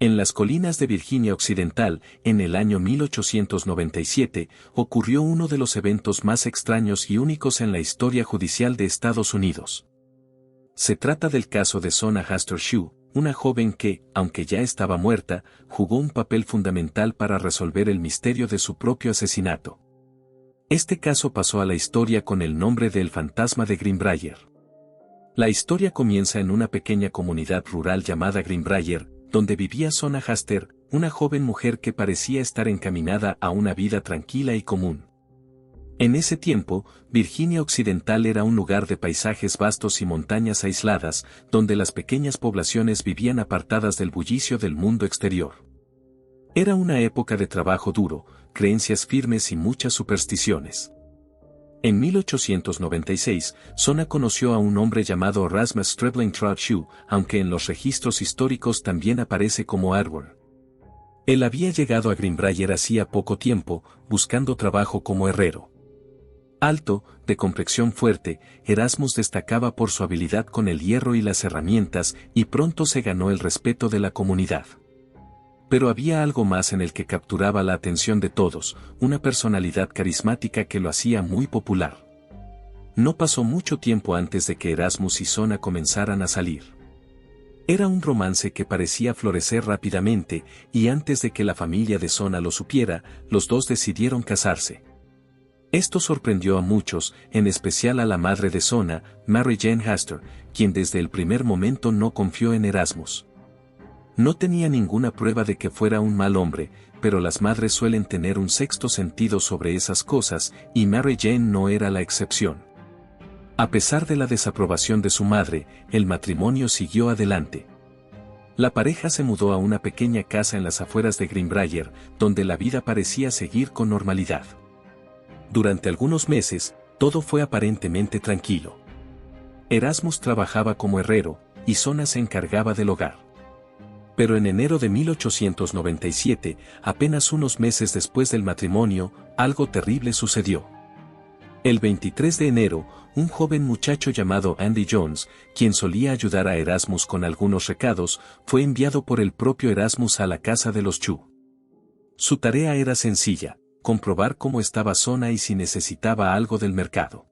En las colinas de Virginia Occidental, en el año 1897, ocurrió uno de los eventos más extraños y únicos en la historia judicial de Estados Unidos. Se trata del caso de Zona Hastert Shue, una joven que, aunque ya estaba muerta, jugó un papel fundamental para resolver el misterio de su propio asesinato. Este caso pasó a la historia con el nombre de El Fantasma de Greenbrier. La historia comienza en una pequeña comunidad rural llamada Greenbrier, donde vivía Zona Hastert, una joven mujer que parecía estar encaminada a una vida tranquila y común. En ese tiempo, Virginia Occidental era un lugar de paisajes vastos y montañas aisladas, donde las pequeñas poblaciones vivían apartadas del bullicio del mundo exterior. Era una época de trabajo duro, creencias firmes y muchas supersticiones. En 1896, Zona conoció a un hombre llamado Erasmus Stribling Traut Shue, aunque en los registros históricos también aparece como Edward. Él había llegado a Greenbrier hacía poco tiempo, buscando trabajo como herrero. Alto, de complexión fuerte, Erasmus destacaba por su habilidad con el hierro y las herramientas, y pronto se ganó el respeto de la comunidad. Pero había algo más en el que capturaba la atención de todos, una personalidad carismática que lo hacía muy popular. No pasó mucho tiempo antes de que Erasmus y Zona comenzaran a salir. Era un romance que parecía florecer rápidamente, y antes de que la familia de Zona lo supiera, los dos decidieron casarse. Esto sorprendió a muchos, en especial a la madre de Zona, Mary Jane Hastert, quien desde el primer momento no confió en Erasmus. No tenía ninguna prueba de que fuera un mal hombre, pero las madres suelen tener un sexto sentido sobre esas cosas, y Mary Jane no era la excepción. A pesar de la desaprobación de su madre, el matrimonio siguió adelante. La pareja se mudó a una pequeña casa en las afueras de Greenbrier, donde la vida parecía seguir con normalidad. Durante algunos meses, todo fue aparentemente tranquilo. Erasmus trabajaba como herrero, y Zona se encargaba del hogar. Pero en enero de 1897, apenas unos meses después del matrimonio, algo terrible sucedió. El 23 de enero, un joven muchacho llamado Andy Jones, quien solía ayudar a Erasmus con algunos recados, fue enviado por el propio Erasmus a la casa de los Shue. Su tarea era sencilla, comprobar cómo estaba Zona y si necesitaba algo del mercado.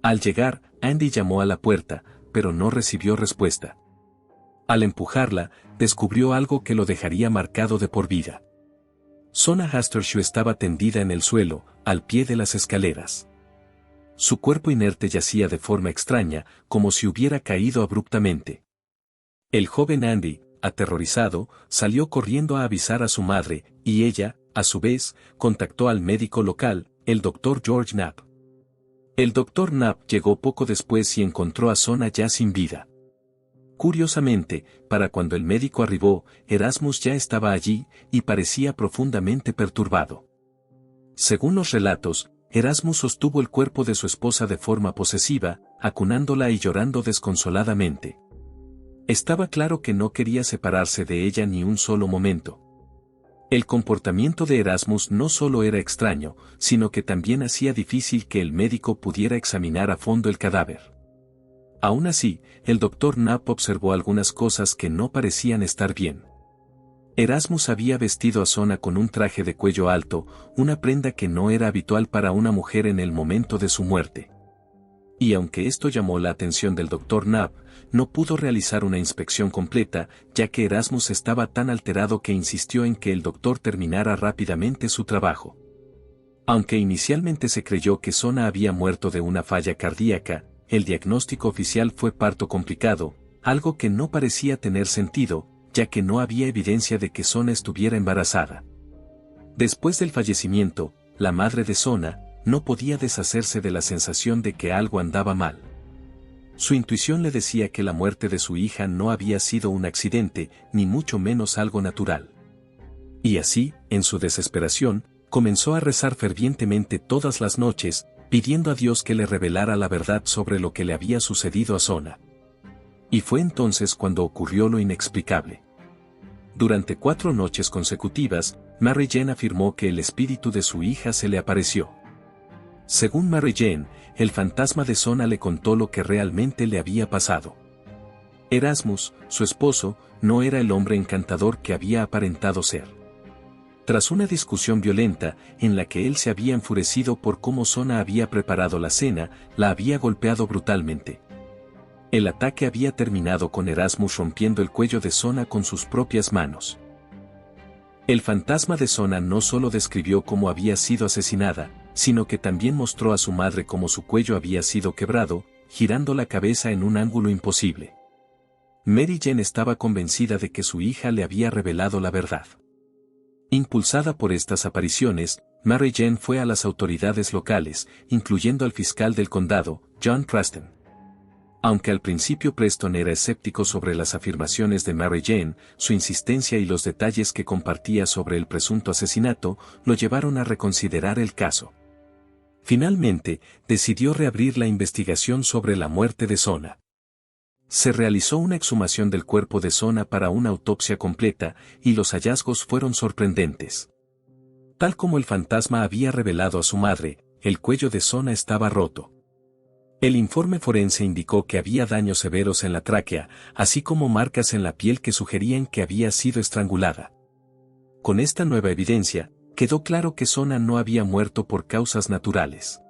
Al llegar, Andy llamó a la puerta, pero no recibió respuesta. Al empujarla, descubrió algo que lo dejaría marcado de por vida. Zona Hastert Shue estaba tendida en el suelo, al pie de las escaleras. Su cuerpo inerte yacía de forma extraña, como si hubiera caído abruptamente. El joven Andy, aterrorizado, salió corriendo a avisar a su madre, y ella, a su vez, contactó al médico local, el Dr. George Knapp. El Dr. Knapp llegó poco después y encontró a Zona ya sin vida. Curiosamente, para cuando el médico arribó, Erasmus ya estaba allí, y parecía profundamente perturbado. Según los relatos, Erasmus sostuvo el cuerpo de su esposa de forma posesiva, acunándola y llorando desconsoladamente. Estaba claro que no quería separarse de ella ni un solo momento. El comportamiento de Erasmus no solo era extraño, sino que también hacía difícil que el médico pudiera examinar a fondo el cadáver. Aún así, el Dr. Knapp observó algunas cosas que no parecían estar bien. Erasmus había vestido a Zona con un traje de cuello alto, una prenda que no era habitual para una mujer en el momento de su muerte. Y aunque esto llamó la atención del Dr. Knapp, no pudo realizar una inspección completa, ya que Erasmus estaba tan alterado que insistió en que el doctor terminara rápidamente su trabajo. Aunque inicialmente se creyó que Zona había muerto de una falla cardíaca, el diagnóstico oficial fue parto complicado, algo que no parecía tener sentido, ya que no había evidencia de que Zona estuviera embarazada. Después del fallecimiento, la madre de Zona no podía deshacerse de la sensación de que algo andaba mal. Su intuición le decía que la muerte de su hija no había sido un accidente, ni mucho menos algo natural. Y así, en su desesperación, comenzó a rezar fervientemente todas las noches, pidiendo a Dios que le revelara la verdad sobre lo que le había sucedido a Zona. Y fue entonces cuando ocurrió lo inexplicable. Durante 4 noches consecutivas, Mary Jane afirmó que el espíritu de su hija se le apareció. Según Mary Jane, el fantasma de Zona le contó lo que realmente le había pasado. Erasmus, su esposo, no era el hombre encantador que había aparentado ser. Tras una discusión violenta, en la que él se había enfurecido por cómo Sona había preparado la cena, la había golpeado brutalmente. El ataque había terminado con Erasmus rompiendo el cuello de Sona con sus propias manos. El fantasma de Sona no solo describió cómo había sido asesinada, sino que también mostró a su madre cómo su cuello había sido quebrado, girando la cabeza en un ángulo imposible. Mary Jane estaba convencida de que su hija le había revelado la verdad. Impulsada por estas apariciones, Mary Jane fue a las autoridades locales, incluyendo al fiscal del condado, John Preston. Aunque al principio Preston era escéptico sobre las afirmaciones de Mary Jane, su insistencia y los detalles que compartía sobre el presunto asesinato lo llevaron a reconsiderar el caso. Finalmente, decidió reabrir la investigación sobre la muerte de Sona. Se realizó una exhumación del cuerpo de Sona para una autopsia completa, y los hallazgos fueron sorprendentes. Tal como el fantasma había revelado a su madre, el cuello de Sona estaba roto. El informe forense indicó que había daños severos en la tráquea, así como marcas en la piel que sugerían que había sido estrangulada. Con esta nueva evidencia, quedó claro que Sona no había muerto por causas naturales.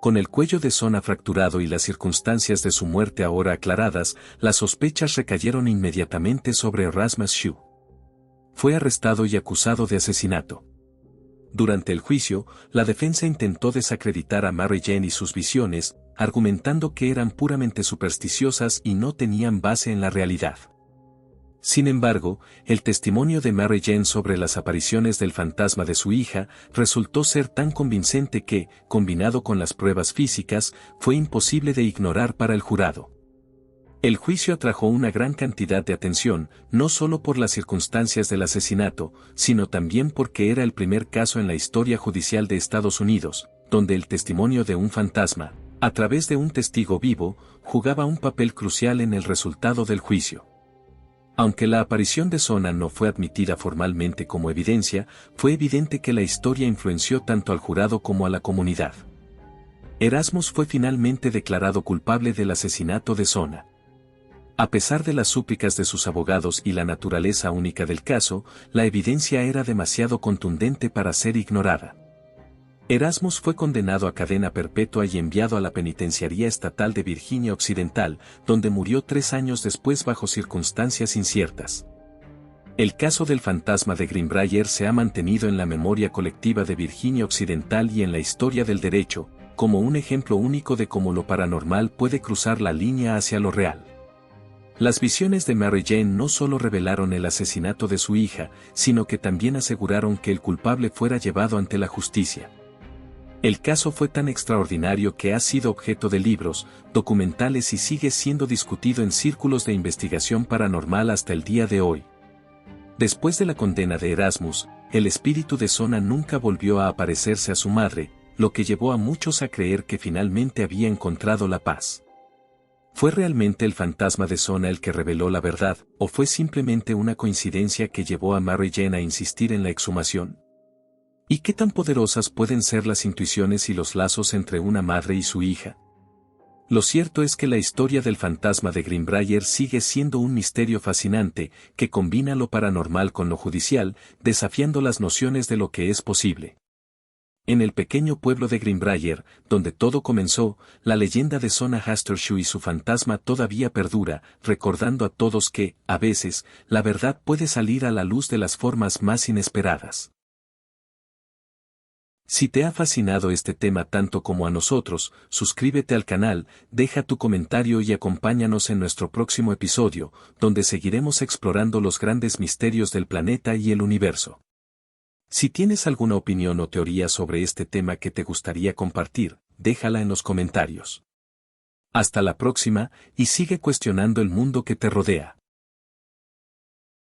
Con el cuello de Sona fracturado y las circunstancias de su muerte ahora aclaradas, las sospechas recayeron inmediatamente sobre Erasmus Shue. Fue arrestado y acusado de asesinato. Durante el juicio, la defensa intentó desacreditar a Mary Jane y sus visiones, argumentando que eran puramente supersticiosas y no tenían base en la realidad. Sin embargo, el testimonio de Mary Jane sobre las apariciones del fantasma de su hija resultó ser tan convincente que, combinado con las pruebas físicas, fue imposible de ignorar para el jurado. El juicio atrajo una gran cantidad de atención, no solo por las circunstancias del asesinato, sino también porque era el primer caso en la historia judicial de Estados Unidos, donde el testimonio de un fantasma, a través de un testigo vivo, jugaba un papel crucial en el resultado del juicio. Aunque la aparición de Sona no fue admitida formalmente como evidencia, fue evidente que la historia influenció tanto al jurado como a la comunidad. Erasmus fue finalmente declarado culpable del asesinato de Sona. A pesar de las súplicas de sus abogados y la naturaleza única del caso, la evidencia era demasiado contundente para ser ignorada. Erasmus fue condenado a cadena perpetua y enviado a la penitenciaría estatal de Virginia Occidental, donde murió 3 años después bajo circunstancias inciertas. El caso del fantasma de Greenbrier se ha mantenido en la memoria colectiva de Virginia Occidental y en la historia del derecho, como un ejemplo único de cómo lo paranormal puede cruzar la línea hacia lo real. Las visiones de Mary Jane no solo revelaron el asesinato de su hija, sino que también aseguraron que el culpable fuera llevado ante la justicia. El caso fue tan extraordinario que ha sido objeto de libros, documentales y sigue siendo discutido en círculos de investigación paranormal hasta el día de hoy. Después de la condena de Erasmus, el espíritu de Sona nunca volvió a aparecerse a su madre, lo que llevó a muchos a creer que finalmente había encontrado la paz. ¿Fue realmente el fantasma de Sona el que reveló la verdad, o fue simplemente una coincidencia que llevó a Mary Jane a insistir en la exhumación? ¿Y qué tan poderosas pueden ser las intuiciones y los lazos entre una madre y su hija? Lo cierto es que la historia del fantasma de Greenbrier sigue siendo un misterio fascinante, que combina lo paranormal con lo judicial, desafiando las nociones de lo que es posible. En el pequeño pueblo de Greenbrier, donde todo comenzó, la leyenda de Sona Hastert-Shue y su fantasma todavía perdura, recordando a todos que, a veces, la verdad puede salir a la luz de las formas más inesperadas. Si te ha fascinado este tema tanto como a nosotros, suscríbete al canal, deja tu comentario y acompáñanos en nuestro próximo episodio, donde seguiremos explorando los grandes misterios del planeta y el universo. Si tienes alguna opinión o teoría sobre este tema que te gustaría compartir, déjala en los comentarios. Hasta la próxima, y sigue cuestionando el mundo que te rodea.